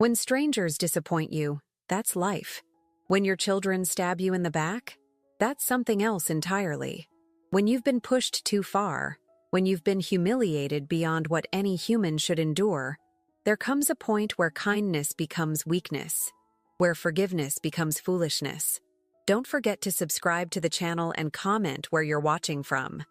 When strangers disappoint you, that's life. When your children stab you in the back, that's something else entirely. When you've been pushed too far, when you've been humiliated beyond what any human should endure, there comes a point where kindness becomes weakness, where forgiveness becomes foolishness. Don't forget to subscribe to the channel and comment where you're watching from.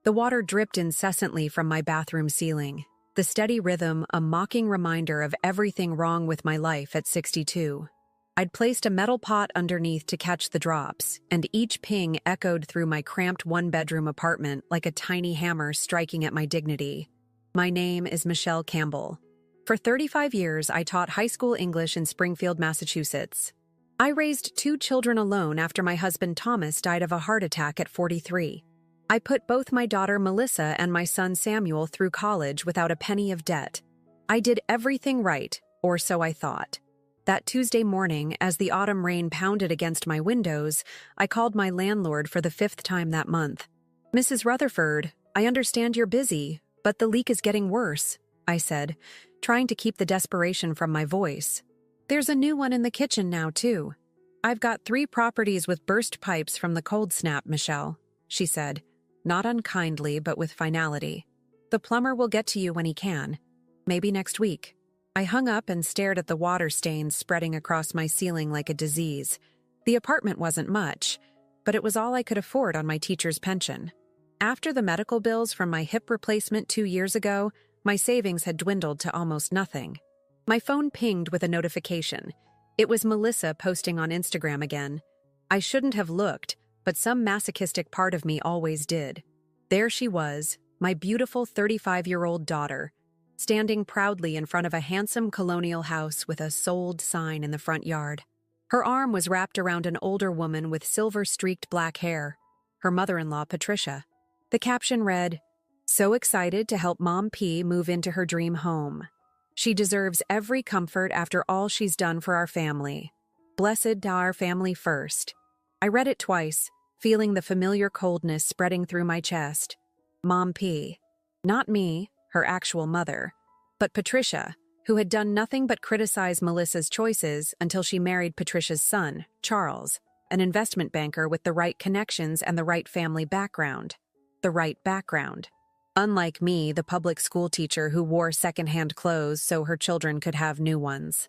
The water dripped incessantly from my bathroom ceiling, the steady rhythm a mocking reminder of everything wrong with my life at 62. I'd placed a metal pot underneath to catch the drops, and each ping echoed through my cramped one-bedroom apartment like a tiny hammer striking at my dignity. My name is Michelle Campbell. For 35 years, I taught high school English in Springfield, Massachusetts. I raised 2 children alone after my husband Thomas died of a heart attack at 43. I put both my daughter Melissa and my son Samuel through college without a penny of debt. I did everything right, or so I thought. That Tuesday morning, as the autumn rain pounded against my windows, I called my landlord for the 5th time that month. "Mrs. Rutherford, I understand you're busy, but the leak is getting worse," I said, trying to keep the desperation from my voice. "There's a new one in the kitchen now, too. I've got 3 properties with burst pipes from the cold snap, Michelle," she said, not unkindly but with finality. "The plumber will get to you when he can. Maybe next week." I hung up and stared at the water stains spreading across my ceiling like a disease. The apartment wasn't much, but it was all I could afford on my teacher's pension. After the medical bills from my hip replacement 2 years ago, my savings had dwindled to almost nothing. My phone pinged with a notification. It was Melissa posting on Instagram again. I shouldn't have looked, but some masochistic part of me always did. There she was, my beautiful 35-year-old daughter, standing proudly in front of a handsome colonial house with a "sold" sign in the front yard. Her arm was wrapped around an older woman with silver-streaked black hair, her mother-in-law Patricia. The caption read, "So excited to help Mom P move into her dream home. She deserves every comfort after all she's done for our family. Blessed to our family first." I read it twice, feeling the familiar coldness spreading through my chest. Mom P. Not me, her actual mother, but Patricia, who had done nothing but criticize Melissa's choices until she married Patricia's son, Charles, an investment banker with the right connections and the right family background. The right background. Unlike me, the public school teacher who wore secondhand clothes so her children could have new ones.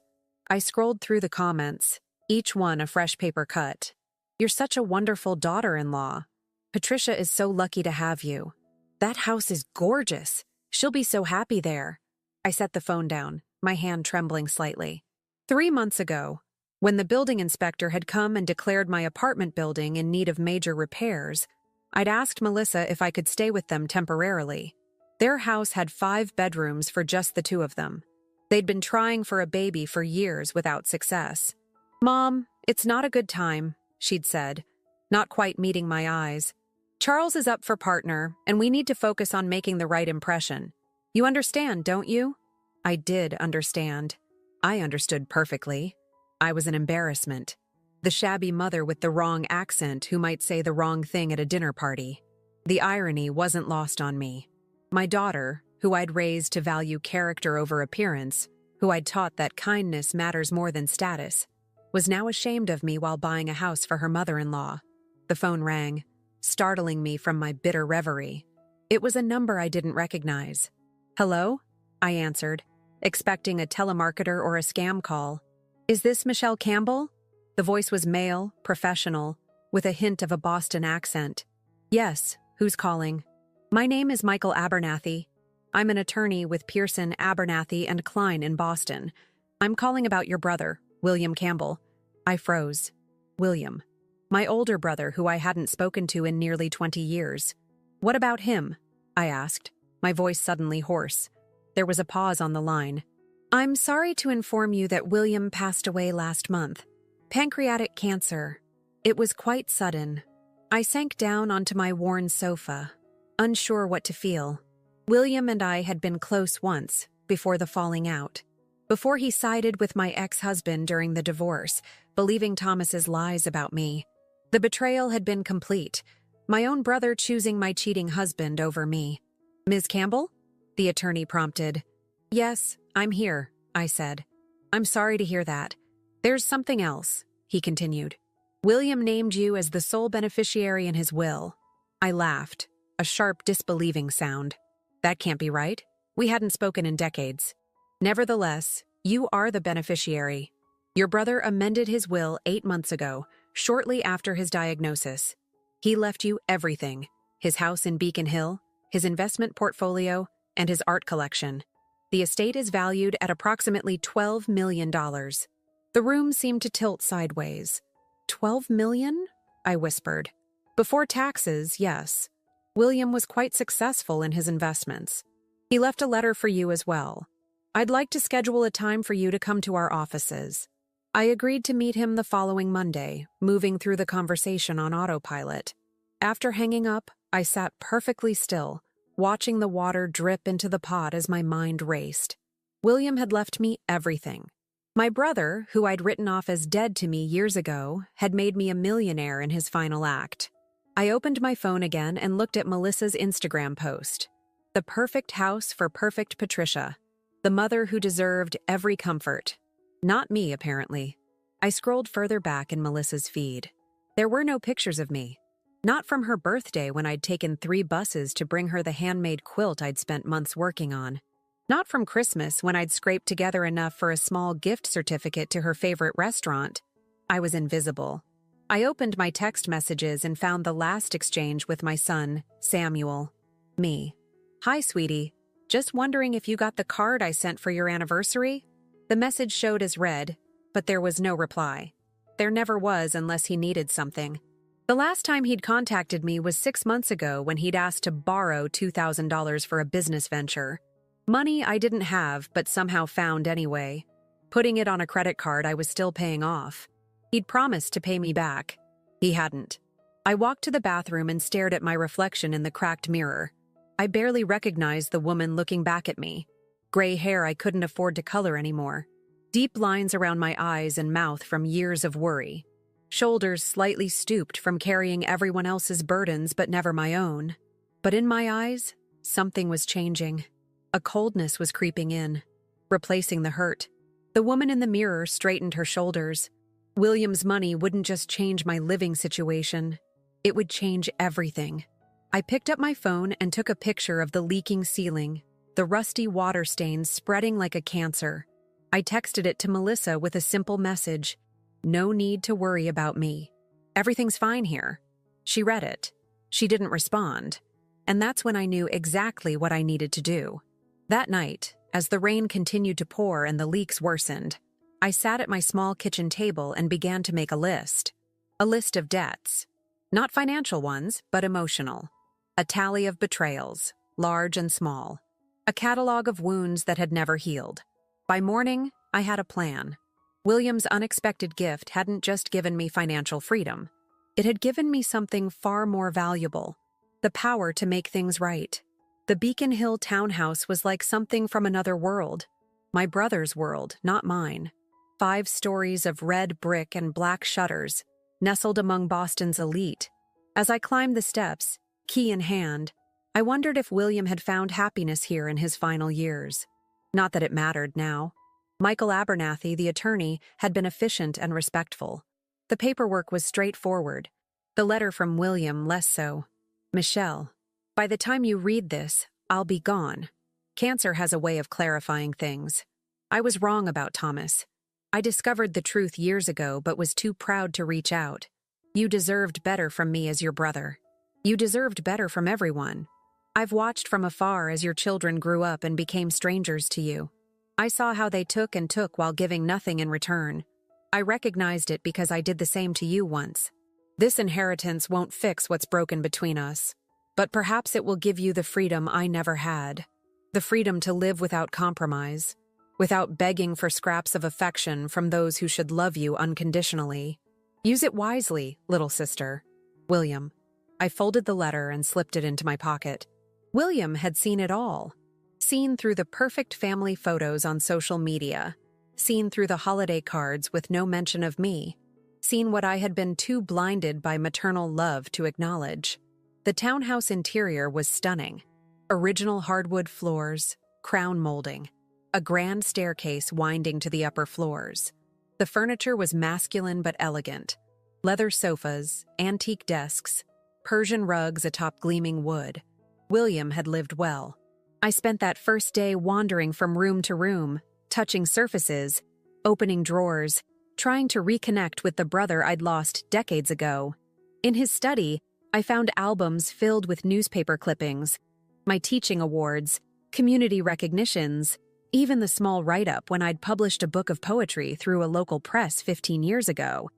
I scrolled through the comments, each one a fresh paper cut. "You're such a wonderful daughter-in-law. Patricia is so lucky to have you. That house is gorgeous. She'll be so happy there." I set the phone down, my hand trembling slightly. 3 months ago, when the building inspector had come and declared my apartment building in need of major repairs, I'd asked Melissa if I could stay with them temporarily. Their house had 5 bedrooms for just the 2 of them. They'd been trying for a baby for years without success. "Mom, it's not a good time," she'd said, not quite meeting my eyes. "Charles is up for partner, and we need to focus on making the right impression. You understand, don't you?" I did understand. I understood perfectly. I was an embarrassment. The shabby mother with the wrong accent who might say the wrong thing at a dinner party. The irony wasn't lost on me. My daughter, who I'd raised to value character over appearance, who I'd taught that kindness matters more than status, was now ashamed of me while buying a house for her mother-in-law. The phone rang, startling me from my bitter reverie. It was a number I didn't recognize. "Hello?" I answered, expecting a telemarketer or a scam call. "Is this Michelle Campbell?" The voice was male, professional, with a hint of a Boston accent. "Yes, who's calling?" "My name is Michael Abernathy. I'm an attorney with Pearson, Abernathy and Klein in Boston. I'm calling about your brother, William Campbell." I froze. William. My older brother, who I hadn't spoken to in nearly 20 years. "What about him?" I asked, my voice suddenly hoarse. There was a pause on the line. "I'm sorry to inform you that William passed away last month. Pancreatic cancer. It was quite sudden." I sank down onto my worn sofa, unsure what to feel. William and I had been close once, before the falling out. Before he sided with my ex-husband during the divorce, believing Thomas's lies about me. The betrayal had been complete, my own brother choosing my cheating husband over me. "Ms. Campbell?" the attorney prompted. "Yes, I'm here," I said. I'm sorry to hear that. There's something else, he continued. William named you as the sole beneficiary in his will. I laughed, a sharp, disbelieving sound. That can't be right. We hadn't spoken in decades. Nevertheless, you are the beneficiary. Your brother amended his will 8 months ago, shortly after his diagnosis. He left you everything: his house in Beacon Hill, his investment portfolio, and his art collection. The estate is valued at approximately $12 million. The room seemed to tilt sideways. $12 million? I whispered. Before taxes, yes. William was quite successful in his investments. He left a letter for you as well. I'd like to schedule a time for you to come to our offices. I agreed to meet him the following Monday, moving through the conversation on autopilot. After hanging up, I sat perfectly still, watching the water drip into the pot as my mind raced. William had left me everything. My brother, who I'd written off as dead to me years ago, had made me a millionaire in his final act. I opened my phone again and looked at Melissa's Instagram post. The perfect house for perfect Patricia. The mother who deserved every comfort. Not me, apparently. I scrolled further back in Melissa's feed. There were no pictures of me. Not from her birthday when I'd taken 3 buses to bring her the handmade quilt I'd spent months working on. Not from Christmas when I'd scraped together enough for a small gift certificate to her favorite restaurant. I was invisible. I opened my text messages and found the last exchange with my son, Samuel. Me. Hi, sweetie. Just wondering if you got the card I sent for your anniversary? The message showed as read, but there was no reply. There never was unless he needed something. The last time he'd contacted me was 6 months ago when he'd asked to borrow $2,000 for a business venture. Money I didn't have but somehow found anyway. Putting it on a credit card I was still paying off. He'd promised to pay me back. He hadn't. I walked to the bathroom and stared at my reflection in the cracked mirror. I barely recognized the woman looking back at me. Gray hair I couldn't afford to color anymore. Deep lines around my eyes and mouth from years of worry. Shoulders slightly stooped from carrying everyone else's burdens but never my own. But in my eyes, something was changing. A coldness was creeping in, replacing the hurt. The woman in the mirror straightened her shoulders. William's money wouldn't just change my living situation. It would change everything. I picked up my phone and took a picture of the leaking ceiling, the rusty water stains spreading like a cancer. I texted it to Melissa with a simple message. No need to worry about me. Everything's fine here. She read it. She didn't respond. And that's when I knew exactly what I needed to do. That night, as the rain continued to pour and the leaks worsened, I sat at my small kitchen table and began to make a list. A list of debts. Not financial ones, but emotional. A tally of betrayals, large and small. A catalog of wounds that had never healed. By morning, I had a plan. William's unexpected gift hadn't just given me financial freedom. It had given me something far more valuable. The power to make things right. The Beacon Hill townhouse was like something from another world. My brother's world, not mine. 5 stories of red brick and black shutters, nestled among Boston's elite. As I climbed the steps, key in hand, I wondered if William had found happiness here in his final years. Not that it mattered now. Michael Abernathy, the attorney, had been efficient and respectful. The paperwork was straightforward. The letter from William less so. Michelle, by the time you read this, I'll be gone. Cancer has a way of clarifying things. I was wrong about Thomas. I discovered the truth years ago but was too proud to reach out. You deserved better from me as your brother. You deserved better from everyone. I've watched from afar as your children grew up and became strangers to you. I saw how they took and took while giving nothing in return. I recognized it because I did the same to you once. This inheritance won't fix what's broken between us, but perhaps it will give you the freedom I never had. The freedom to live without compromise, without begging for scraps of affection from those who should love you unconditionally. Use it wisely, little sister. William. I folded the letter and slipped it into my pocket. William had seen it all. Seen through the perfect family photos on social media. Seen through the holiday cards with no mention of me. Seen what I had been too blinded by maternal love to acknowledge. The townhouse interior was stunning. Original hardwood floors, crown molding. a grand staircase winding to the upper floors. The furniture was masculine but elegant. Leather sofas, antique desks, Persian rugs atop gleaming wood. William had lived well. I spent that first day wandering from room to room, touching surfaces, opening drawers, trying to reconnect with the brother I'd lost decades ago. In his study, I found albums filled with newspaper clippings, my teaching awards, community recognitions, even the small write-up when I'd published a book of poetry through a local press 15 years ago.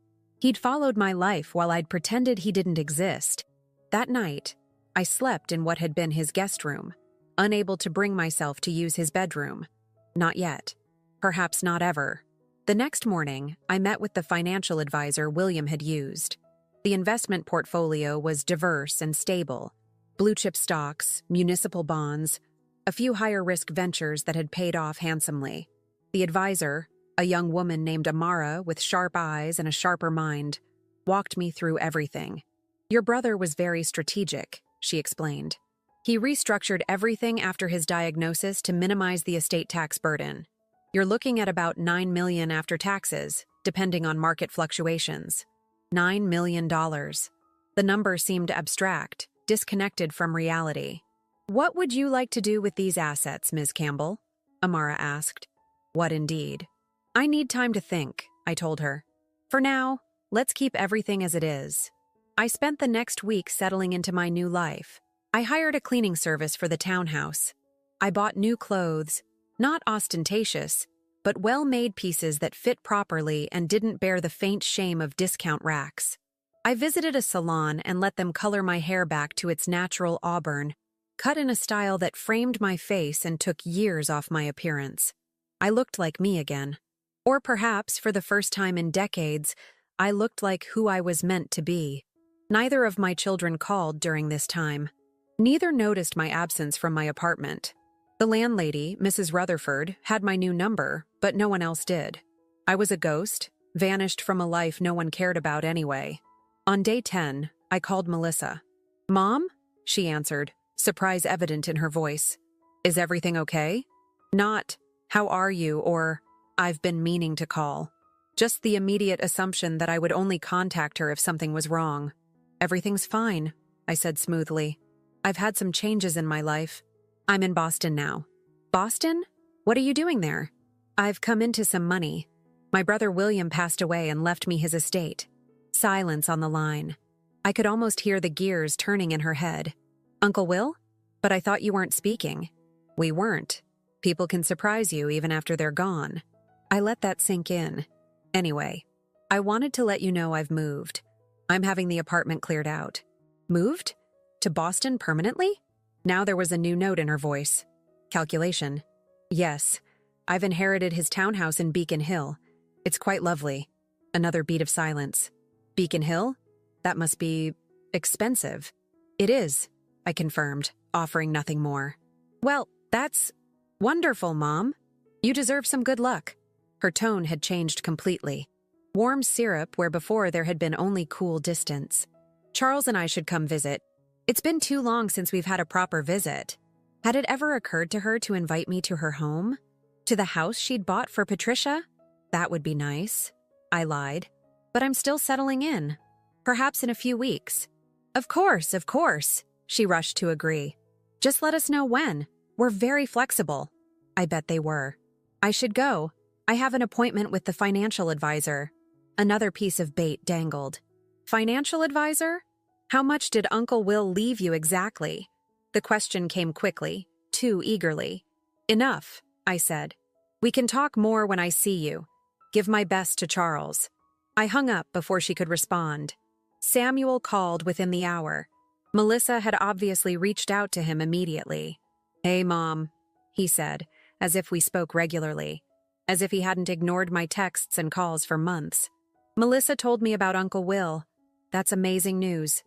He'd followed my life while I'd pretended he didn't exist. That night, I slept in what had been his guest room, unable to bring myself to use his bedroom. Not yet. Perhaps not ever. The next morning, I met with the financial advisor William had used. The investment portfolio was diverse and stable. Blue-chip stocks, municipal bonds, a few higher-risk ventures that had paid off handsomely. The advisor, a young woman named Amara with sharp eyes and a sharper mind, walked me through everything. "Your brother was very strategic," she explained. "He restructured everything after his diagnosis to minimize the estate tax burden. You're looking at about $9 million after taxes, depending on market fluctuations. $9 million. The number seemed abstract, disconnected from reality. "What would you like to do with these assets, Ms. Campbell?" Amara asked. What indeed? "I need time to think," I told her. "For now, let's keep everything as it is." I spent the next week settling into my new life. I hired a cleaning service for the townhouse. I bought new clothes, not ostentatious, but well-made pieces that fit properly and didn't bear the faint shame of discount racks. I visited a salon and let them color my hair back to its natural auburn, cut in a style that framed my face and took years off my appearance. I looked like me again. Or perhaps, for the first time in decades, I looked like who I was meant to be. Neither of my children called during this time. Neither noticed my absence from my apartment. The landlady, Mrs. Rutherford, had my new number, but no one else did. I was a ghost, vanished from a life no one cared about anyway. On day 10, I called Melissa. "Mom?" she answered, surprise evident in her voice. "Is everything okay?" Not, "How are you?" or, "I've been meaning to call." Just the immediate assumption that I would only contact her if something was wrong. "Everything's fine," I said smoothly. "I've had some changes in my life. I'm in Boston now." "Boston? What are you doing there?" "I've come into some money. My brother William passed away and left me his estate." Silence on the line. I could almost hear the gears turning in her head. "Uncle Will? But I thought you weren't speaking." "We weren't. People can surprise you even after they're gone." I let that sink in. "Anyway, I wanted to let you know I've moved. I'm having the apartment cleared out." "Moved? To Boston permanently?" Now there was a new note in her voice. Calculation. "Yes. I've inherited his townhouse in Beacon Hill. It's quite lovely." Another beat of silence. "Beacon Hill? That must be expensive." "It is," I confirmed, offering nothing more. "Well, that's wonderful, Mom. You deserve some good luck." Her tone had changed completely. Warm syrup where before there had been only cool distance. "Charles and I should come visit. It's been too long since we've had a proper visit." Had it ever occurred to her to invite me to her home? To the house she'd bought for Patricia? That would be nice. I lied. "But I'm still settling in. Perhaps in a few weeks." Of course," she rushed to agree. "Just let us know when. We're very flexible." I bet they were. "I should go. I have an appointment with the financial advisor." Another piece of bait dangled. "Financial advisor? How much did Uncle Will leave you exactly?" The question came quickly, too eagerly. "Enough," I said. "We can talk more when I see you. Give my best to Charles." I hung up before she could respond. Samuel called within the hour. Melissa had obviously reached out to him immediately. "Hey, Mom," he said, as if we spoke regularly, as if he hadn't ignored my texts and calls for months. "Melissa told me about Uncle Will. That's amazing news."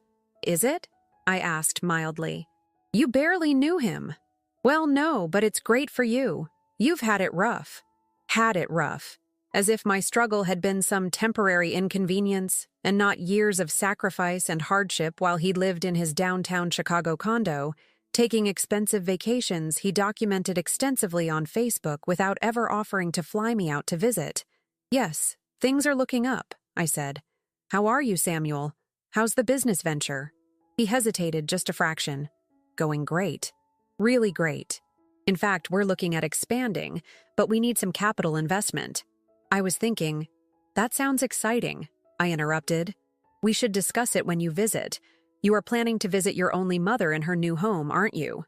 "Is it?" I asked mildly. "You barely knew him." "Well, no, but it's great for you. You've had it rough." Had it rough. As if my struggle had been some temporary inconvenience and not years of sacrifice and hardship while he lived in his downtown Chicago condo, Taking expensive vacations he documented extensively on Facebook without ever offering to fly me out to visit. Yes, things are looking up, I said. How are you, Samuel? How's the business venture? He hesitated just a fraction. Going great. Really great. In fact, we're looking at expanding, but we need some capital investment. I was thinking, that sounds exciting, I interrupted. We should discuss it when you visit. You are planning to visit your only mother in her new home, aren't you?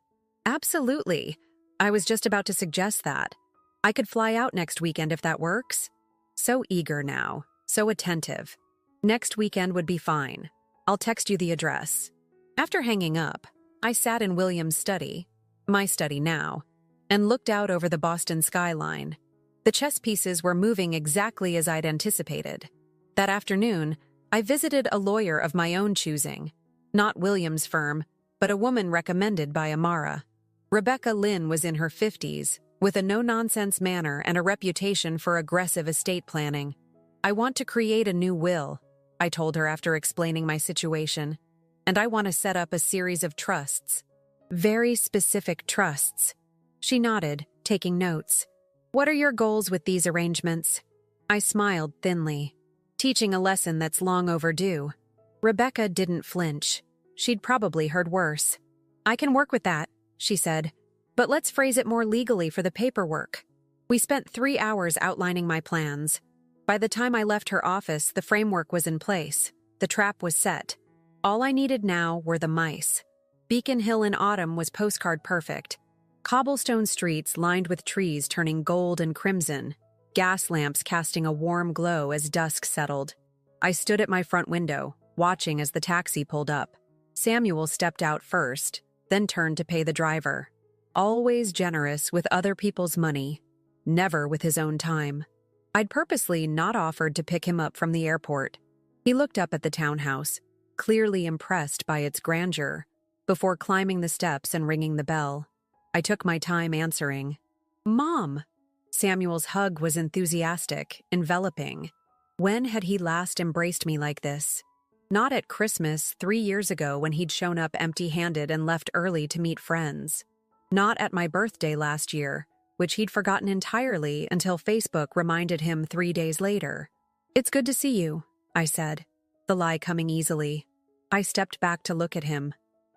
Absolutely. I was just about to suggest that. I could fly out next weekend if that works. So eager now, so attentive. Next weekend would be fine. I'll text you the address. After hanging up, I sat in William's study, my study now, and looked out over the Boston skyline. The chess pieces were moving exactly as I'd anticipated. That afternoon, I visited a lawyer of my own choosing. Not William's firm, but a woman recommended by Amara. Rebecca Lynn was in her 50s, with a no-nonsense manner and a reputation for aggressive estate planning. I want to create a new will, I told her after explaining my situation, and I want to set up a series of trusts. Very specific trusts. She nodded, taking notes. What are your goals with these arrangements? I smiled thinly, teaching a lesson that's long overdue. Rebecca didn't flinch. She'd probably heard worse. I can work with that, she said, but let's phrase it more legally for the paperwork. We spent 3 hours outlining my plans. By the time I left her office, the framework was in place. The trap was set. All I needed now were the mice. Beacon Hill in autumn was postcard perfect. Cobblestone streets lined with trees turning gold and crimson, gas lamps casting a warm glow as dusk settled. I stood at my front window, watching as the taxi pulled up. Samuel stepped out first, then turned to pay the driver. Always generous with other people's money, never with his own time. I'd purposely not offered to pick him up from the airport. He looked up at the townhouse, clearly impressed by its grandeur, before climbing the steps and ringing the bell. I took my time answering. Mom! Samuel's hug was enthusiastic, enveloping. When had he last embraced me like this? Not at Christmas 3 years ago when he'd shown up empty-handed and left early to meet friends. Not at my birthday last year, which he'd forgotten entirely until Facebook reminded him 3 days later. It's good to see you, I said, the lie coming easily. I stepped back to look at him.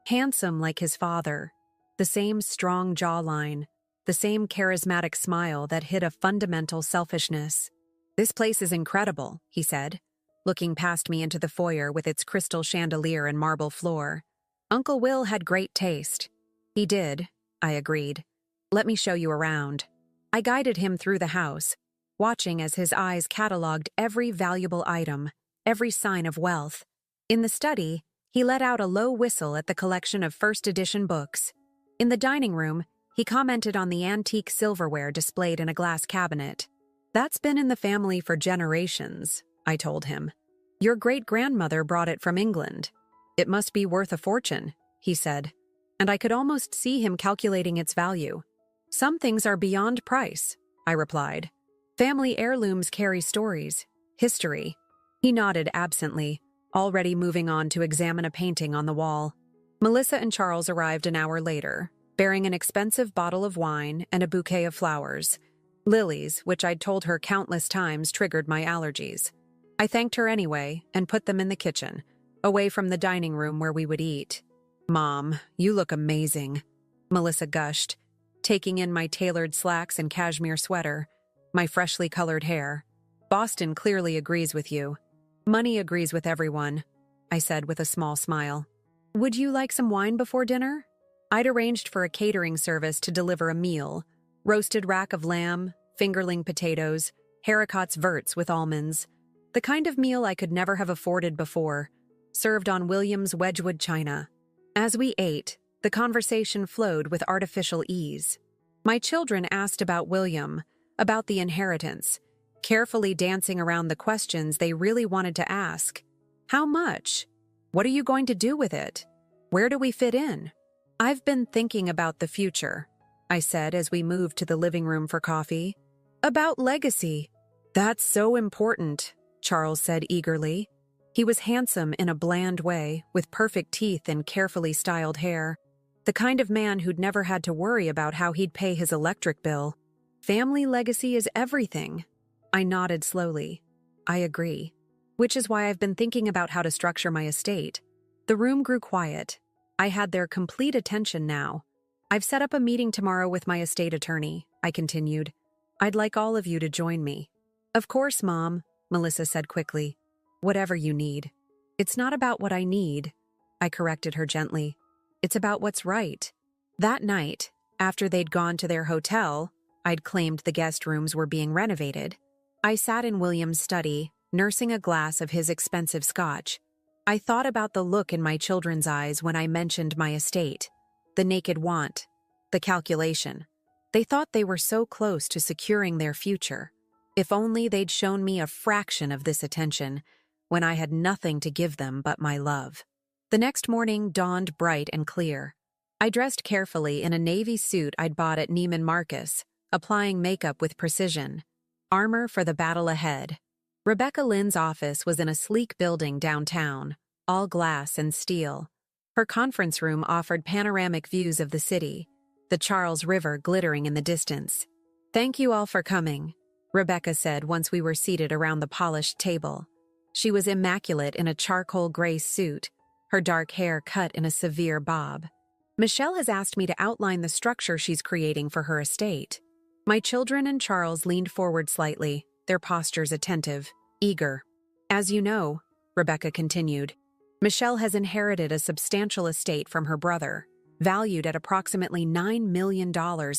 Handsome like his father. The same strong jawline, the same charismatic smile that hid a fundamental selfishness. This place is incredible, he said, looking past me into the foyer with its crystal chandelier and marble floor. Uncle Will had great taste. He did, I agreed. Let me show you around. I guided him through the house, watching as his eyes cataloged every valuable item, every sign of wealth. In the study, he let out a low whistle at the collection of first-edition books. In the dining room, he commented on the antique silverware displayed in a glass cabinet. That's been in the family for generations, I told him. Your great-grandmother brought it from England. It must be worth a fortune, he said, and I could almost see him calculating its value. Some things are beyond price, I replied. Family heirlooms carry stories, history. He nodded absently, already moving on to examine a painting on the wall. Melissa and Charles arrived an hour later, bearing an expensive bottle of wine and a bouquet of flowers. Lilies, which I'd told her countless times triggered my allergies. I thanked her anyway and put them in the kitchen, away from the dining room where we would eat. Mom, you look amazing, Melissa gushed, taking in my tailored slacks and cashmere sweater, my freshly colored hair. Boston clearly agrees with you. Money agrees with everyone, I said with a small smile. Would you like some wine before dinner? I'd arranged for a catering service to deliver a meal, roasted rack of lamb, fingerling potatoes, haricots verts with almonds, the kind of meal I could never have afforded before, served on William's Wedgwood china. As we ate, the conversation flowed with artificial ease. My children asked about William, about the inheritance, carefully dancing around the questions they really wanted to ask. How much? What are you going to do with it? Where do we fit in? I've been thinking about the future, I said as we moved to the living room for coffee. About legacy. That's so important, Charles said eagerly. He was handsome in a bland way, with perfect teeth and carefully styled hair. The kind of man who'd never had to worry about how he'd pay his electric bill. Family legacy is everything. I nodded slowly. I agree. Which is why I've been thinking about how to structure my estate. The room grew quiet. I had their complete attention now. I've set up a meeting tomorrow with my estate attorney, I continued. I'd like all of you to join me. Of course, Mom, Melissa said quickly. Whatever you need. It's not about what I need, I corrected her gently. It's about what's right. That night, after they'd gone to their hotel, I'd claimed the guest rooms were being renovated. I sat in William's study, nursing a glass of his expensive scotch. I thought about the look in my children's eyes when I mentioned my estate. The naked want. The calculation. They thought they were so close to securing their future. If only they'd shown me a fraction of this attention, when I had nothing to give them but my love. The next morning dawned bright and clear. I dressed carefully in a navy suit I'd bought at Neiman Marcus, applying makeup with precision. Armor for the battle ahead. Rebecca Lynn's office was in a sleek building downtown, all glass and steel. Her conference room offered panoramic views of the city, the Charles River glittering in the distance. Thank you all for coming, Rebecca said once we were seated around the polished table. She was immaculate in a charcoal gray suit, her dark hair cut in a severe bob. Michelle has asked me to outline the structure she's creating for her estate. My children and Charles leaned forward slightly, their postures attentive, eager. As you know, Rebecca continued, Michelle has inherited a substantial estate from her brother, valued at approximately $9 million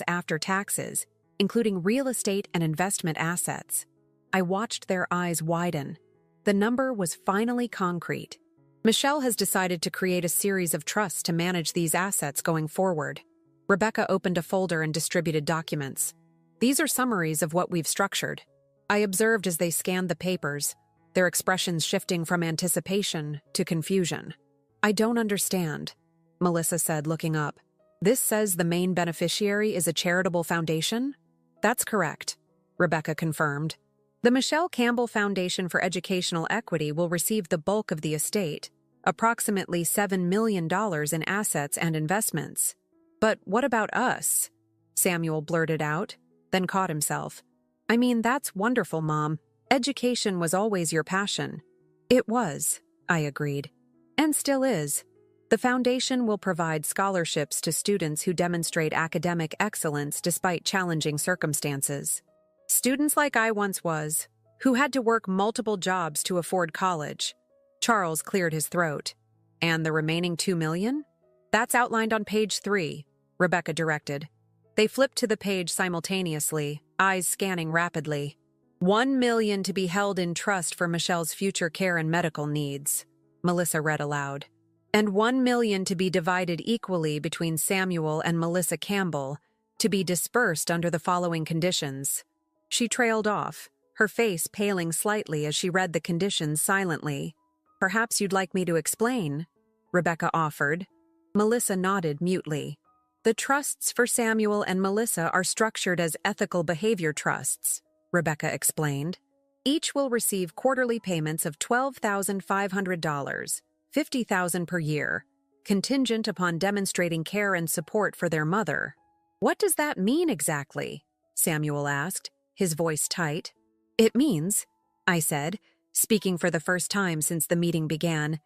after taxes, including real estate and investment assets. I watched their eyes widen. The number was finally concrete. Michelle has decided to create a series of trusts to manage these assets going forward. Rebecca opened a folder and distributed documents. These are summaries of what we've structured. I observed as they scanned the papers, their expressions shifting from anticipation to confusion. I don't understand, Melissa said, looking up. This says the main beneficiary is a charitable foundation? That's correct, Rebecca confirmed. The Michelle Campbell Foundation for Educational Equity will receive the bulk of the estate, approximately $7 million in assets and investments. But what about us? Samuel blurted out, then caught himself. I mean, that's wonderful, Mom. Education was always your passion. It was, I agreed. And still is. The foundation will provide scholarships to students who demonstrate academic excellence despite challenging circumstances. Students like I once was, who had to work multiple jobs to afford college. Charles cleared his throat. And the remaining $2 million? That's outlined on page 3, Rebecca directed. They flipped to the page simultaneously, eyes scanning rapidly. $1 million to be held in trust for Michelle's future care and medical needs, Melissa read aloud. And $1 million to be divided equally between Samuel and Melissa Campbell, to be dispersed under the following conditions. She trailed off, her face paling slightly as she read the conditions silently. Perhaps you'd like me to explain, Rebecca offered. Melissa nodded mutely. The trusts for Samuel and Melissa are structured as ethical behavior trusts, Rebecca explained. Each will receive quarterly payments of $12,500, $50,000 per year, contingent upon demonstrating care and support for their mother. What does that mean exactly? Samuel asked, his voice tight. It means, I said, speaking for the first time since the meeting began,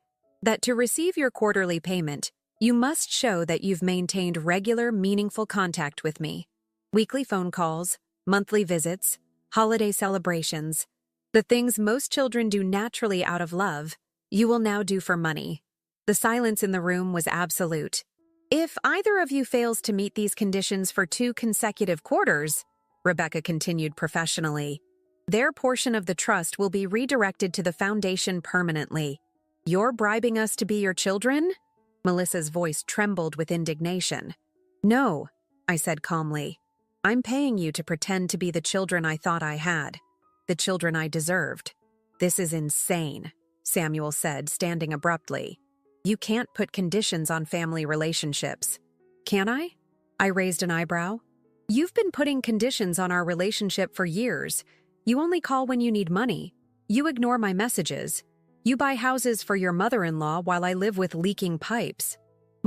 that to receive your quarterly payment, you must show that you've maintained regular, meaningful contact with me. Weekly phone calls, monthly visits, holiday celebrations. The things most children do naturally out of love, you will now do for money. The silence in the room was absolute. If either of you fails to meet these conditions for 2 consecutive quarters, Rebecca continued professionally, their portion of the trust will be redirected to the foundation permanently. You're bribing us to be your children? Melissa's voice trembled with indignation. No, I said calmly. I'm paying you to pretend to be the children I thought I had, the children I deserved. This is insane, Samuel said, standing abruptly. You can't put conditions on family relationships. Can I? I raised an eyebrow. You've been putting conditions on our relationship for years. You only call when you need money. You ignore my messages. You buy houses for your mother-in-law while I live with leaking pipes.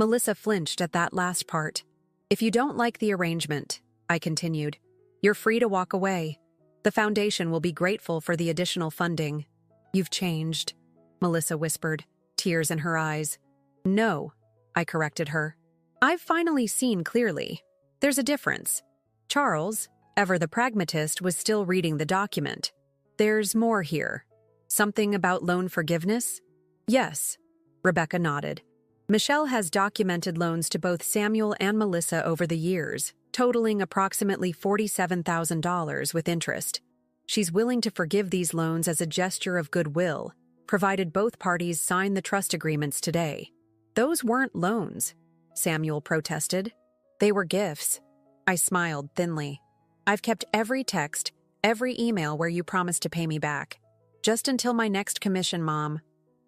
Melissa flinched at that last part. If you don't like the arrangement, I continued, you're free to walk away. The foundation will be grateful for the additional funding. You've changed, Melissa whispered, tears in her eyes. No, I corrected her. I've finally seen clearly. There's a difference. Charles, ever the pragmatist, was still reading the document. There's more here. Something about loan forgiveness? Yes, Rebecca nodded. Michelle has documented loans to both Samuel and Melissa over the years, totaling approximately $47,000 with interest. She's willing to forgive these loans as a gesture of goodwill, provided both parties sign the trust agreements today. Those weren't loans, Samuel protested. They were gifts. I smiled thinly. I've kept every text, every email where you promised to pay me back. Just until my next commission, Mom.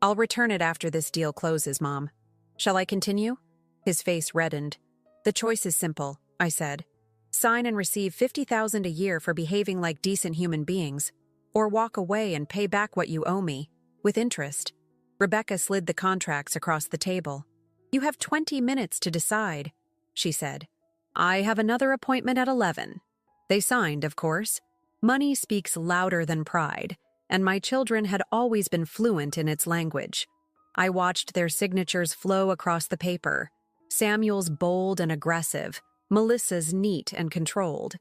I'll return it after this deal closes, Mom. Shall I continue? His face reddened. The choice is simple, I said. Sign and receive $50,000 a year for behaving like decent human beings, or walk away and pay back what you owe me, with interest. Rebecca slid the contracts across the table. You have 20 minutes to decide, she said. I have another appointment at 11. They signed, of course. Money speaks louder than pride, and my children had always been fluent in its language. I watched their signatures flow across the paper. Samuel's bold and aggressive, Melissa's neat and controlled.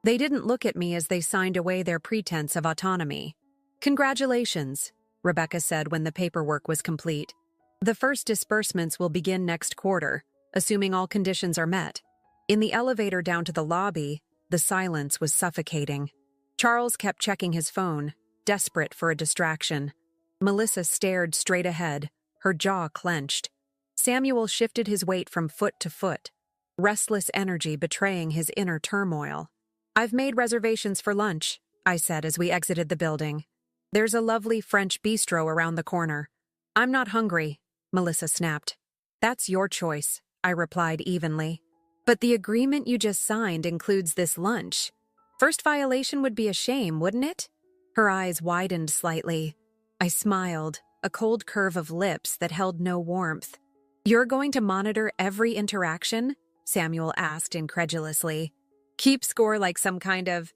They didn't look at me as they signed away their pretense of autonomy. Congratulations, Rebecca said when the paperwork was complete. The first disbursements will begin next quarter, assuming all conditions are met. In the elevator down to the lobby, the silence was suffocating. Charles kept checking his phone, desperate for a distraction. Melissa stared straight ahead, her jaw clenched. Samuel shifted his weight from foot to foot, restless energy betraying his inner turmoil. I've made reservations for lunch, I said as we exited the building. There's a lovely French bistro around the corner. I'm not hungry, Melissa snapped. That's your choice, I replied evenly. But the agreement you just signed includes this lunch. First violation would be a shame, wouldn't it? Her eyes widened slightly. I smiled, a cold curve of lips that held no warmth. You're going to monitor every interaction? Samuel asked incredulously. Keep score like some kind of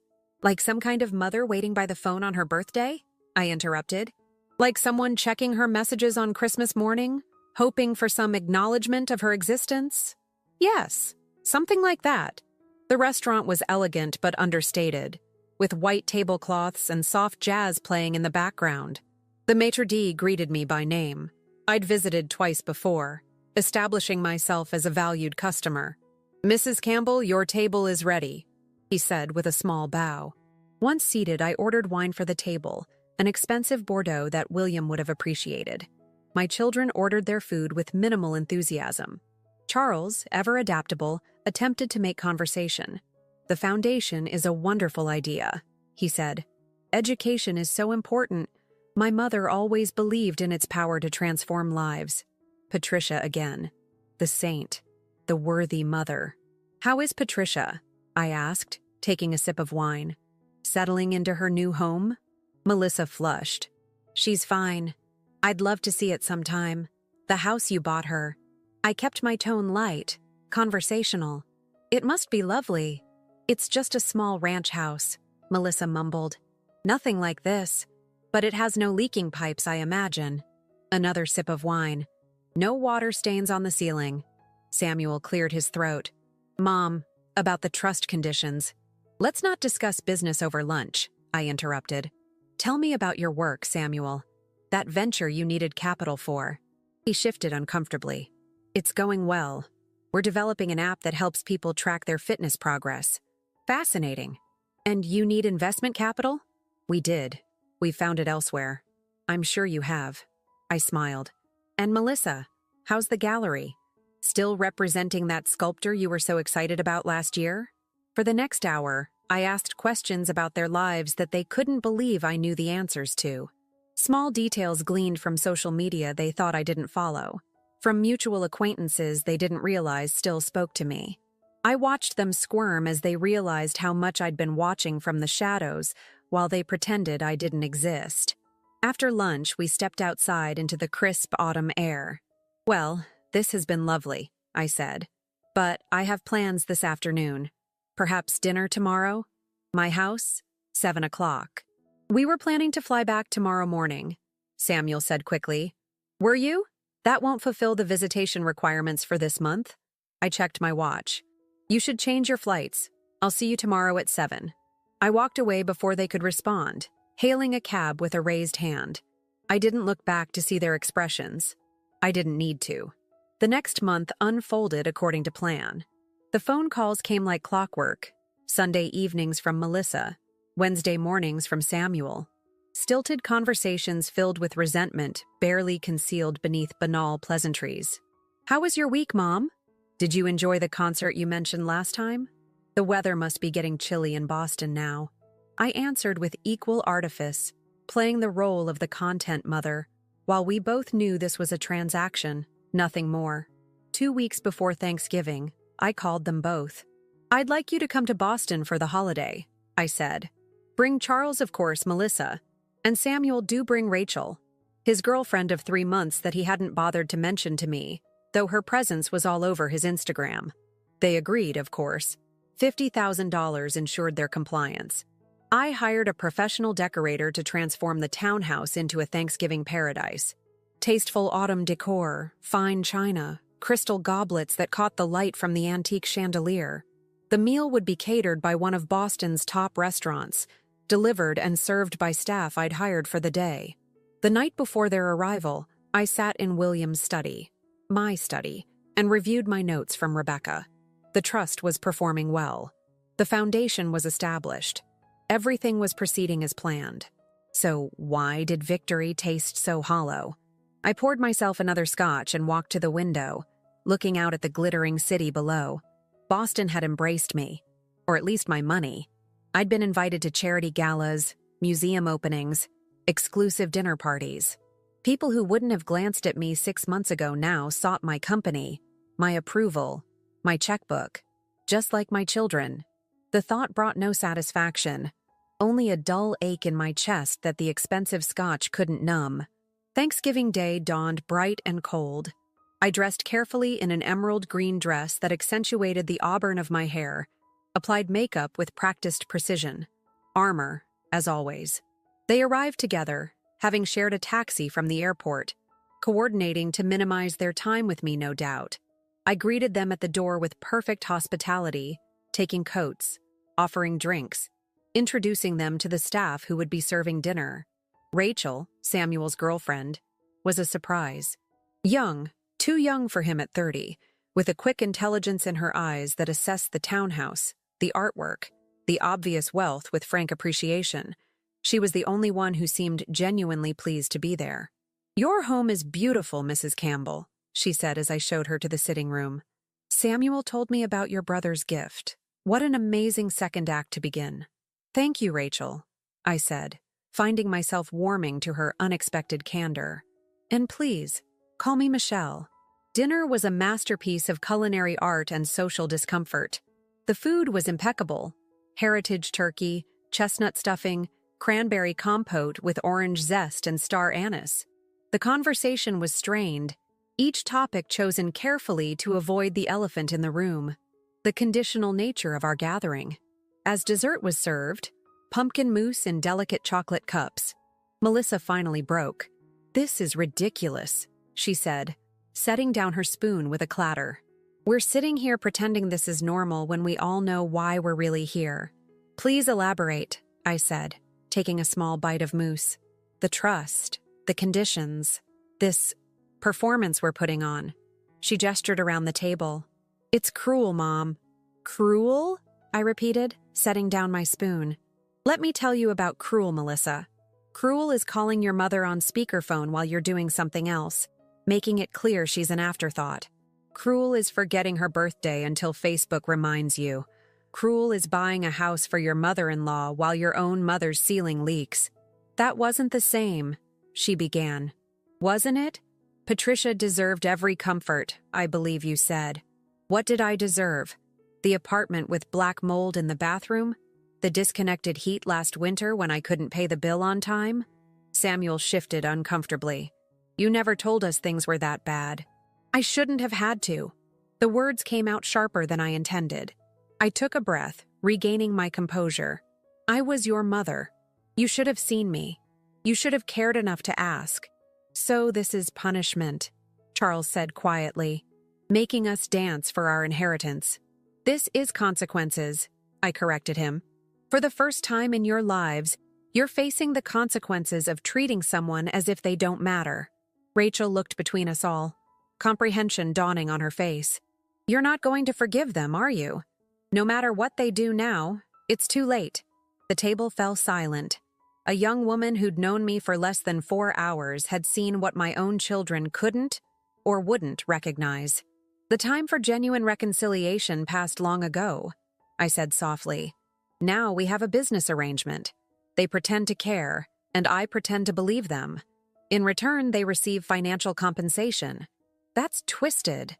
mother waiting by the phone on her birthday? I interrupted. Like someone checking her messages on Christmas morning, hoping for some acknowledgement of her existence? Yes, something like that. The restaurant was elegant but understated, with white tablecloths and soft jazz playing in the background. The maitre d' greeted me by name. I'd visited twice before, establishing myself as a valued customer. Mrs. Campbell, your table is ready, he said with a small bow. Once seated, I ordered wine for the table, an expensive Bordeaux that William would have appreciated. My children ordered their food with minimal enthusiasm. Charles, ever adaptable, attempted to make conversation. The foundation is a wonderful idea, he said. Education is so important. My mother always believed in its power to transform lives. Patricia again. The saint. The worthy mother. How is Patricia? I asked, taking a sip of wine. Settling into her new home? Melissa flushed. She's fine. I'd love to see it sometime. The house you bought her. I kept my tone light, conversational. It must be lovely. It's just a small ranch house, Melissa mumbled. Nothing like this. But it has no leaking pipes, I imagine. Another sip of wine. No water stains on the ceiling. Samuel cleared his throat. Mom, about the trust conditions. Let's not discuss business over lunch, I interrupted. Tell me about your work, Samuel. That venture you needed capital for. He shifted uncomfortably. It's going well. We're developing an app that helps people track their fitness progress. Fascinating. And you need investment capital? We did. We found it elsewhere. I'm sure you have. I smiled. And Melissa, how's the gallery? Still representing that sculptor you were so excited about last year? For the next hour, I asked questions about their lives that they couldn't believe I knew the answers to. Small details gleaned from social media they thought I didn't follow. From mutual acquaintances they didn't realize still spoke to me. I watched them squirm as they realized how much I'd been watching from the shadows while they pretended I didn't exist. After lunch, we stepped outside into the crisp autumn air. Well, this has been lovely, I said. But I have plans this afternoon. Perhaps dinner tomorrow? My house? 7 o'clock. We were planning to fly back tomorrow morning, Samuel said quickly. Were you? That won't fulfill the visitation requirements for this month. I checked my watch. You should change your flights. I'll see you tomorrow at 7. I walked away before they could respond, hailing a cab with a raised hand. I didn't look back to see their expressions. I didn't need to. The next month unfolded according to plan. The phone calls came like clockwork. Sunday evenings from Melissa, Wednesday mornings from Samuel. Stilted conversations filled with resentment, barely concealed beneath banal pleasantries. How was your week, Mom? Did you enjoy the concert you mentioned last time? The weather must be getting chilly in Boston now. I answered with equal artifice, playing the role of the content mother, while we both knew this was a transaction, nothing more. 2 weeks before Thanksgiving, I called them both. I'd like you to come to Boston for the holiday, I said. Bring Charles, of course, Melissa. And Samuel, do bring Rachel, his girlfriend of 3 months that he hadn't bothered to mention to me, though her presence was all over his Instagram. They agreed, of course. $50,000 ensured their compliance. I hired a professional decorator to transform the townhouse into a Thanksgiving paradise. Tasteful autumn decor, fine china, crystal goblets that caught the light from the antique chandelier. The meal would be catered by one of Boston's top restaurants, delivered and served by staff I'd hired for the day. The night before their arrival, I sat in William's study, my study, and reviewed my notes from Rebecca. The trust was performing well. The foundation was established. Everything was proceeding as planned. So why did victory taste so hollow? I poured myself another scotch and walked to the window, looking out at the glittering city below. Boston had embraced me, or at least my money. I'd been invited to charity galas, museum openings, exclusive dinner parties. People who wouldn't have glanced at me 6 months ago now sought my company, my approval, my checkbook, just like my children. The thought brought no satisfaction, only a dull ache in my chest that the expensive scotch couldn't numb. Thanksgiving Day dawned bright and cold. I dressed carefully in an emerald green dress that accentuated the auburn of my hair, applied makeup with practiced precision. Armor, as always. They arrived together, having shared a taxi from the airport, coordinating to minimize their time with me, no doubt. I greeted them at the door with perfect hospitality, taking coats, offering drinks, introducing them to the staff who would be serving dinner. Rachel, Samuel's girlfriend, was a surprise. Young, too young for him at 30, with a quick intelligence in her eyes that assessed the townhouse, the artwork, the obvious wealth with frank appreciation. She was the only one who seemed genuinely pleased to be there. "Your home is beautiful, Mrs. Campbell," she said as I showed her to the sitting room. "Samuel told me about your brother's gift. What an amazing second act to begin." "Thank you, Rachel," I said, finding myself warming to her unexpected candor. "And please, call me Michelle." Dinner was a masterpiece of culinary art and social discomfort. The food was impeccable. Heritage turkey, chestnut stuffing, cranberry compote with orange zest and star anise. The conversation was strained, each topic chosen carefully to avoid the elephant in the room, the conditional nature of our gathering. As dessert was served, pumpkin mousse in delicate chocolate cups, Melissa finally broke. "This is ridiculous," she said, setting down her spoon with a clatter. "We're sitting here pretending this is normal when we all know why we're really here." "Please elaborate," I said, taking a small bite of mousse. "The trust, the conditions, this performance we're putting on." She gestured around the table. "It's cruel, Mom." "Cruel?" I repeated, setting down my spoon. "Let me tell you about cruel, Melissa. Cruel is calling your mother on speakerphone while you're doing something else, making it clear she's an afterthought. Cruel is forgetting her birthday until Facebook reminds you. Cruel is buying a house for your mother-in-law while your own mother's ceiling leaks. That wasn't the same," she began. "Wasn't it? Patricia deserved every comfort, I believe you said. What did I deserve? The apartment with black mold in the bathroom? The disconnected heat last winter when I couldn't pay the bill on time?" Samuel shifted uncomfortably. "You never told us things were that bad." "I shouldn't have had to. The words came out sharper than I intended. I took a breath, regaining my composure. I was your mother. You should have seen me. You should have cared enough to ask. So this is punishment, Charles said quietly, making us dance for our inheritance. This is consequences, I corrected him. For the first time in your lives, you're facing the consequences of treating someone as if they don't matter. Rachel looked between us all, comprehension dawning on her face. You're not going to forgive them, are you? No matter what they do now, it's too late. The table fell silent. A young woman who'd known me for less than 4 hours had seen what my own children couldn't or wouldn't recognize. The time for genuine reconciliation passed long ago, I said softly. Now we have a business arrangement. They pretend to care, and I pretend to believe them. In return, they receive financial compensation. That's twisted,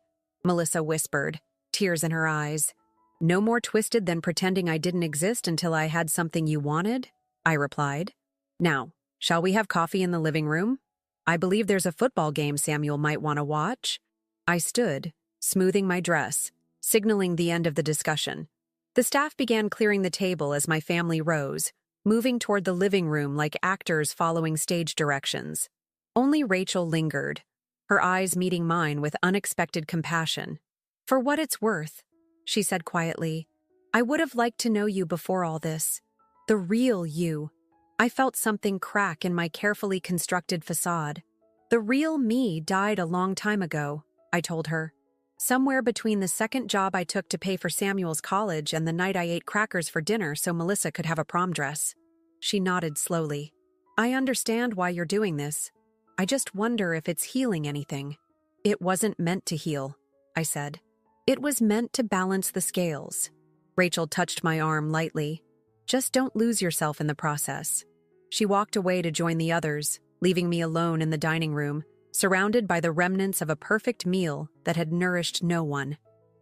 Melissa whispered, tears in her eyes. No more twisted than pretending I didn't exist until I had something you wanted, I replied. Now, shall we have coffee in the living room? I believe there's a football game Samuel might want to watch. I stood, smoothing my dress, signaling the end of the discussion. The staff began clearing the table as my family rose, moving toward the living room like actors following stage directions. Only Rachel lingered, her eyes meeting mine with unexpected compassion. For what it's worth, she said quietly, I would have liked to know you before all this. The real you. I felt something crack in my carefully constructed facade. The real me died a long time ago, I told her. Somewhere between the second job I took to pay for Samuel's college and the night I ate crackers for dinner so Melissa could have a prom dress. She nodded slowly. I understand why you're doing this. I just wonder if it's healing anything. It wasn't meant to heal, I said. It was meant to balance the scales. Rachel touched my arm lightly. Just don't lose yourself in the process. She walked away to join the others, leaving me alone in the dining room, surrounded by the remnants of a perfect meal that had nourished no one.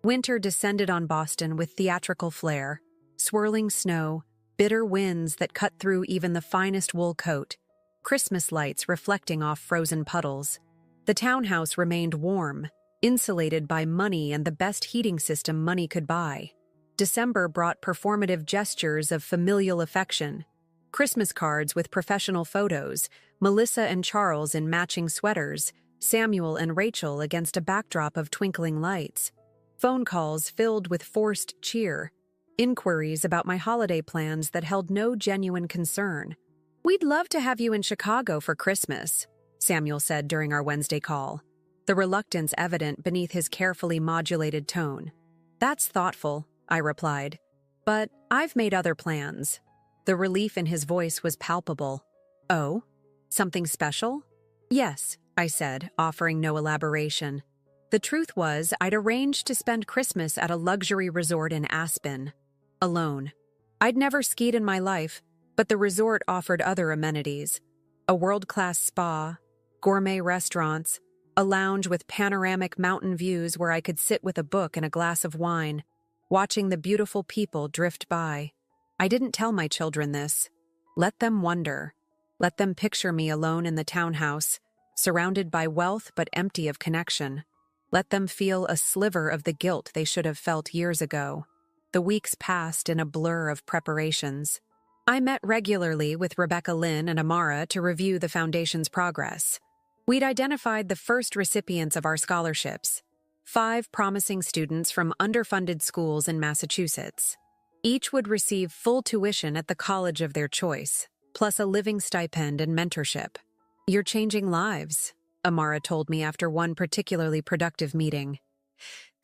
Winter descended on Boston with theatrical flair, swirling snow, bitter winds that cut through even the finest wool coat, Christmas lights reflecting off frozen puddles. The townhouse remained warm, insulated by money and the best heating system money could buy. December brought performative gestures of familial affection. Christmas cards with professional photos, Melissa and Charles in matching sweaters, Samuel and Rachel against a backdrop of twinkling lights. Phone calls filled with forced cheer. Inquiries about my holiday plans that held no genuine concern. We'd love to have you in Chicago for Christmas, Samuel said during our Wednesday call, the reluctance evident beneath his carefully modulated tone. That's thoughtful, I replied. But I've made other plans. The relief in his voice was palpable. Oh? Something special? Yes, I said, offering no elaboration. The truth was, I'd arranged to spend Christmas at a luxury resort in Aspen. Alone. I'd never skied in my life, but the resort offered other amenities. A world-class spa, gourmet restaurants, a lounge with panoramic mountain views where I could sit with a book and a glass of wine, watching the beautiful people drift by. I didn't tell my children this. Let them wonder. Let them picture me alone in the townhouse, surrounded by wealth but empty of connection. Let them feel a sliver of the guilt they should have felt years ago. The weeks passed in a blur of preparations. I met regularly with Rebecca Lynn and Amara to review the foundation's progress. We'd identified the first recipients of our scholarships, 5 promising students from underfunded schools in Massachusetts. Each would receive full tuition at the college of their choice, plus a living stipend and mentorship. You're changing lives, Amara told me after one particularly productive meeting.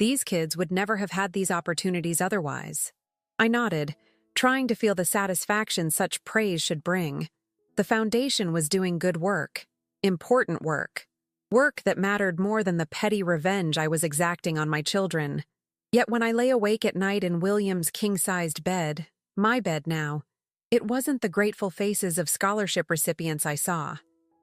These kids would never have had these opportunities otherwise. I nodded, trying to feel the satisfaction such praise should bring. The foundation was doing good work, important work, work that mattered more than the petty revenge I was exacting on my children. Yet when I lay awake at night in William's king-sized bed, my bed now, it wasn't the grateful faces of scholarship recipients I saw.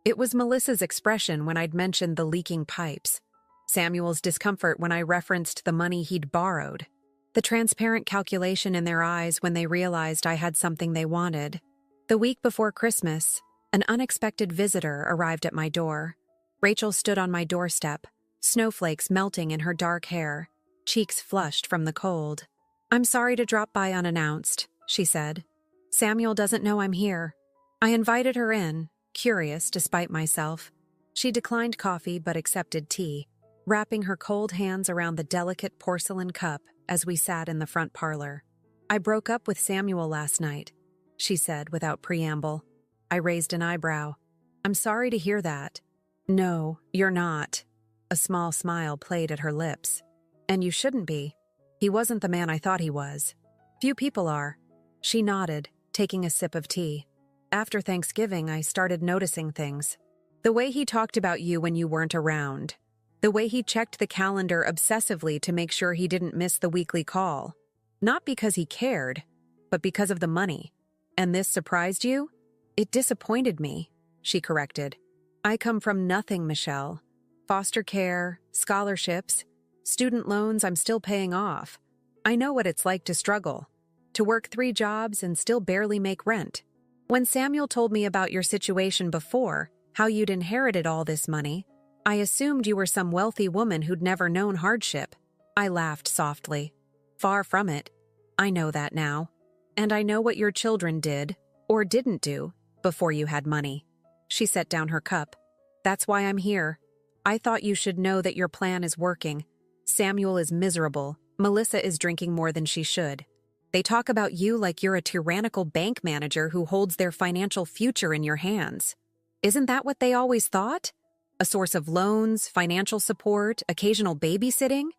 It was Melissa's expression when I'd mentioned the leaking pipes, Samuel's discomfort when I referenced the money he'd borrowed, the transparent calculation in their eyes when they realized I had something they wanted. The week before Christmas, an unexpected visitor arrived at my door. Rachel stood on my doorstep, snowflakes melting in her dark hair. cheeks flushed from the cold. "I'm sorry to drop by unannounced," she said. "Samuel doesn't know I'm here." I invited her in, curious despite myself. She declined coffee but accepted tea, wrapping her cold hands around the delicate porcelain cup as we sat in the front parlor. "I broke up with Samuel last night," she said without preamble. I raised an eyebrow. "I'm sorry to hear that." "No, you're not." A small smile played at her lips. "And you shouldn't be. He wasn't the man I thought he was. Few people are." She nodded, taking a sip of tea. "After Thanksgiving, I started noticing things. The way he talked about you when you weren't around. The way he checked the calendar obsessively to make sure he didn't miss the weekly call. Not because he cared, but because of the money. And this surprised you?" "It disappointed me," she corrected. "I come from nothing, Michelle. Foster care, scholarships, student loans I'm still paying off. I know what it's like to struggle, to work 3 jobs and still barely make rent. When Samuel told me about your situation before, how you'd inherited all this money, I assumed you were some wealthy woman who'd never known hardship." I laughed softly. "Far from it. I know that now. And I know what your children did, or didn't do, before you had money." She set down her cup. "That's why I'm here. I thought you should know that your plan is working. Samuel is miserable. Melissa is drinking more than she should. They talk about you like you're a tyrannical bank manager who holds their financial future in your hands. Isn't that what they always thought? A source of loans, financial support, occasional babysitting?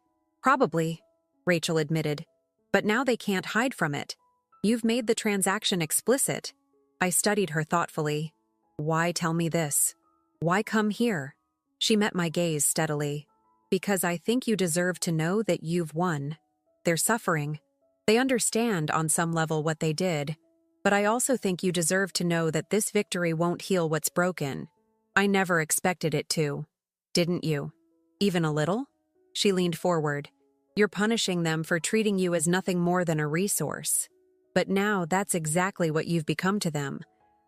Probably," Rachel admitted. "But now they can't hide from it. You've made the transaction explicit." I studied her thoughtfully. "Why tell me this? Why come here?" She met my gaze steadily. "Because I think you deserve to know that you've won. They're suffering. They understand on some level what they did. But I also think you deserve to know that this victory won't heal what's broken. I never expected it to. Didn't you? Even a little?" She leaned forward. "You're punishing them for treating you as nothing more than a resource. But now that's exactly what you've become to them.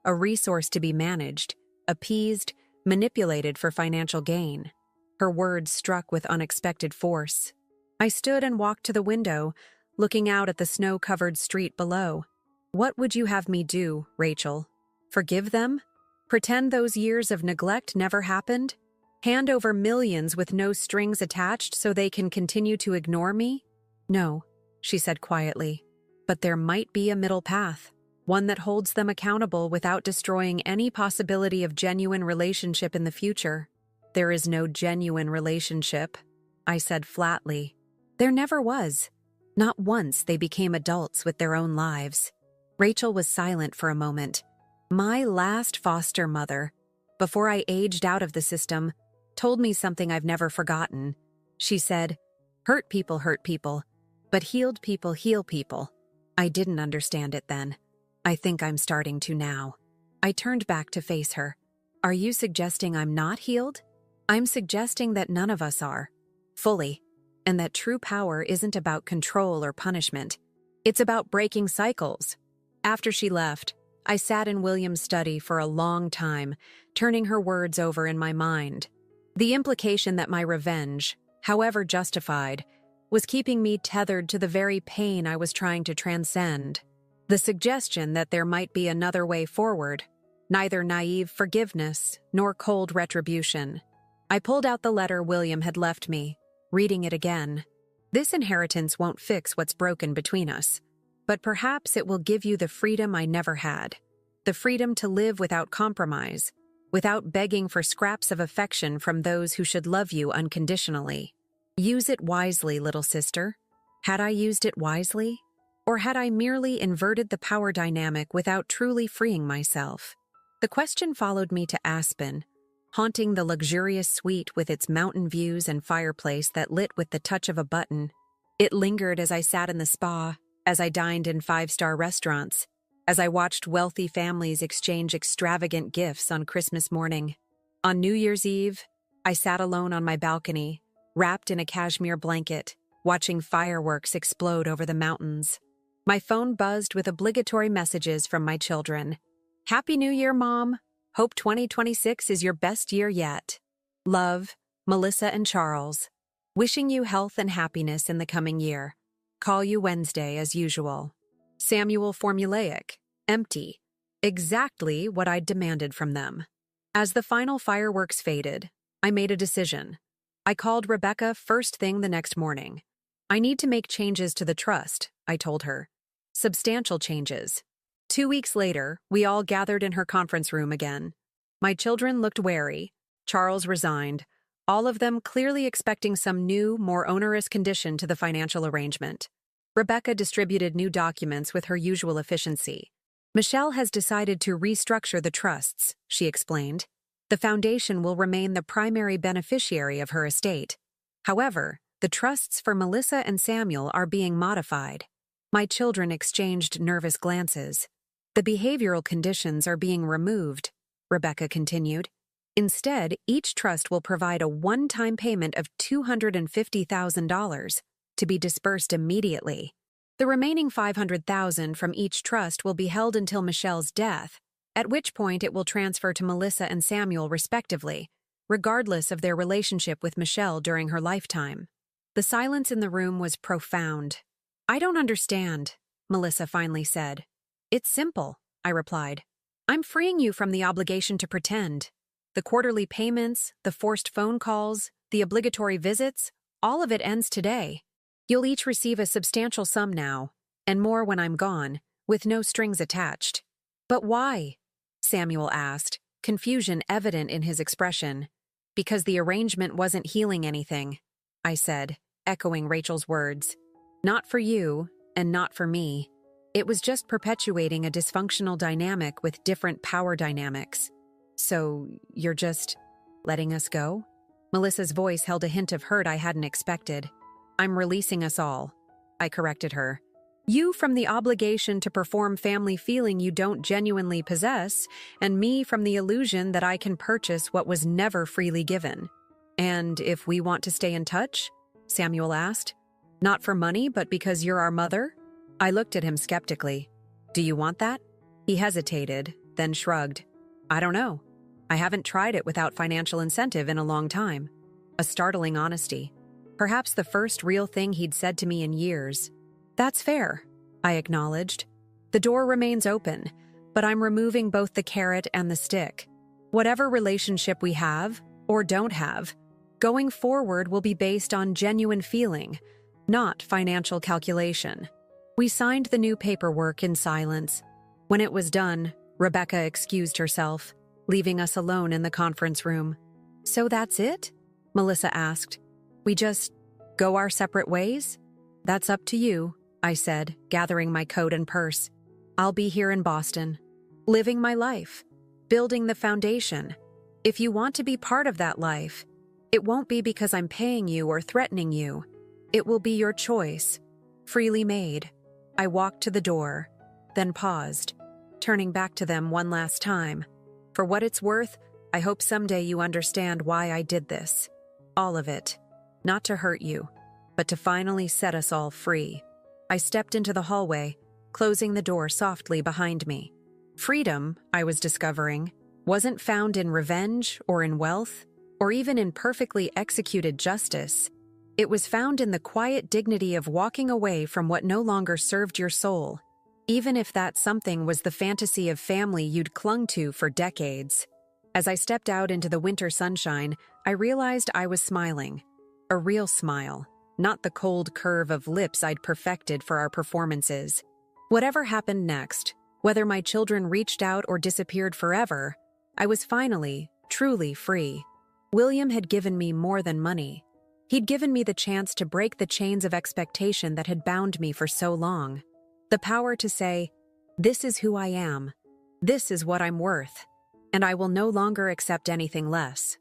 A resource to be managed, appeased, manipulated for financial gain." Her words struck with unexpected force. I stood and walked to the window, looking out at the snow-covered street below. "What would you have me do, Rachel? Forgive them? Pretend those years of neglect never happened? Hand over millions with no strings attached so they can continue to ignore me?" "No," she said quietly. "But there might be a middle path. One that holds them accountable without destroying any possibility of genuine relationship in the future." "There is no genuine relationship," I said flatly. "There never was. Not once they became adults with their own lives." Rachel was silent for a moment. My last foster mother, before I aged out of the system, told me something I've never forgotten. She said, hurt people, but healed people heal people." I didn't understand it then. I think I'm starting to now. I turned back to face her. "Are you suggesting I'm not healed?" "I'm suggesting that none of us are. Fully. And that true power isn't about control or punishment. It's about breaking cycles." After she left, I sat in William's study for a long time, turning her words over in my mind. The implication that my revenge, however justified, was keeping me tethered to the very pain I was trying to transcend. The suggestion that there might be another way forward, neither naive forgiveness nor cold retribution. I pulled out the letter William had left me, reading it again. "This inheritance won't fix what's broken between us, but perhaps it will give you the freedom I never had. The freedom to live without compromise, without begging for scraps of affection from those who should love you unconditionally. Use it wisely, little sister." Had I used it wisely? Or had I merely inverted the power dynamic without truly freeing myself? The question followed me to Aspen, haunting the luxurious suite with its mountain views and fireplace that lit with the touch of a button. It lingered as I sat in the spa, as I dined in 5-star restaurants, as I watched wealthy families exchange extravagant gifts on Christmas morning. On New Year's Eve, I sat alone on my balcony, wrapped in a cashmere blanket, watching fireworks explode over the mountains. My phone buzzed with obligatory messages from my children. "Happy New Year, Mom. Hope 2026 is your best year yet. Love, Melissa and Charles." Wishing you health and happiness in the coming year. Call you Wednesday as usual. Samuel formulaic, empty. Exactly what I'd demanded from them. As the final fireworks faded, I made a decision. I called Rebecca first thing the next morning. I need to make changes to the trust, I told her. Substantial changes. 2 weeks later, we all gathered in her conference room again. My children looked wary. Charles resigned, all of them clearly expecting some new, more onerous condition to the financial arrangement. Rebecca distributed new documents with her usual efficiency. Michelle has decided to restructure the trusts, she explained. The foundation will remain the primary beneficiary of her estate. However, the trusts for Melissa and Samuel are being modified. My children exchanged nervous glances. The behavioral conditions are being removed, Rebecca continued. Instead, each trust will provide a one-time payment of $250,000 to be dispersed immediately. The remaining $500,000 from each trust will be held until Michelle's death, at which point it will transfer to Melissa and Samuel respectively, regardless of their relationship with Michelle during her lifetime. The silence in the room was profound. I don't understand, Melissa finally said. It's simple, I replied. I'm freeing you from the obligation to pretend. The quarterly payments, the forced phone calls, the obligatory visits, all of it ends today. You'll each receive a substantial sum now, and more when I'm gone, with no strings attached. But why? Samuel asked, confusion evident in his expression. Because the arrangement wasn't healing anything, I said, echoing Rachel's words. Not for you, and not for me. It was just perpetuating a dysfunctional dynamic with different power dynamics. So, you're just letting us go? Melissa's voice held a hint of hurt I hadn't expected. I'm releasing us all, I corrected her. You from the obligation to perform family feeling you don't genuinely possess, and me from the illusion that I can purchase what was never freely given. And if we want to stay in touch? Samuel asked. Not for money, but because you're our mother? I looked at him skeptically. Do you want that? He hesitated, then shrugged. I don't know. I haven't tried it without financial incentive in a long time. A startling honesty. Perhaps the first real thing he'd said to me in years. That's fair, I acknowledged. The door remains open, but I'm removing both the carrot and the stick. Whatever relationship we have, or don't have, going forward will be based on genuine feeling, not financial calculation. We signed the new paperwork in silence. When it was done, Rebecca excused herself, leaving us alone in the conference room. So that's it? Melissa asked. We just go our separate ways? That's up to you, I said, gathering my coat and purse. I'll be here in Boston, living my life, building the foundation. If you want to be part of that life, it won't be because I'm paying you or threatening you. It will be your choice, freely made. I walked to the door, then paused, turning back to them one last time. For what it's worth, I hope someday you understand why I did this. All of it. Not to hurt you, but to finally set us all free. I stepped into the hallway, closing the door softly behind me. Freedom, I was discovering, wasn't found in revenge or in wealth, or even in perfectly executed justice. It was found in the quiet dignity of walking away from what no longer served your soul, even if that something was the fantasy of family you'd clung to for decades. As I stepped out into the winter sunshine, I realized I was smiling. A real smile, not the cold curve of lips I'd perfected for our performances. Whatever happened next, whether my children reached out or disappeared forever, I was finally, truly free. William had given me more than money. He'd given me the chance to break the chains of expectation that had bound me for so long. The power to say, this is who I am, this is what I'm worth, and I will no longer accept anything less.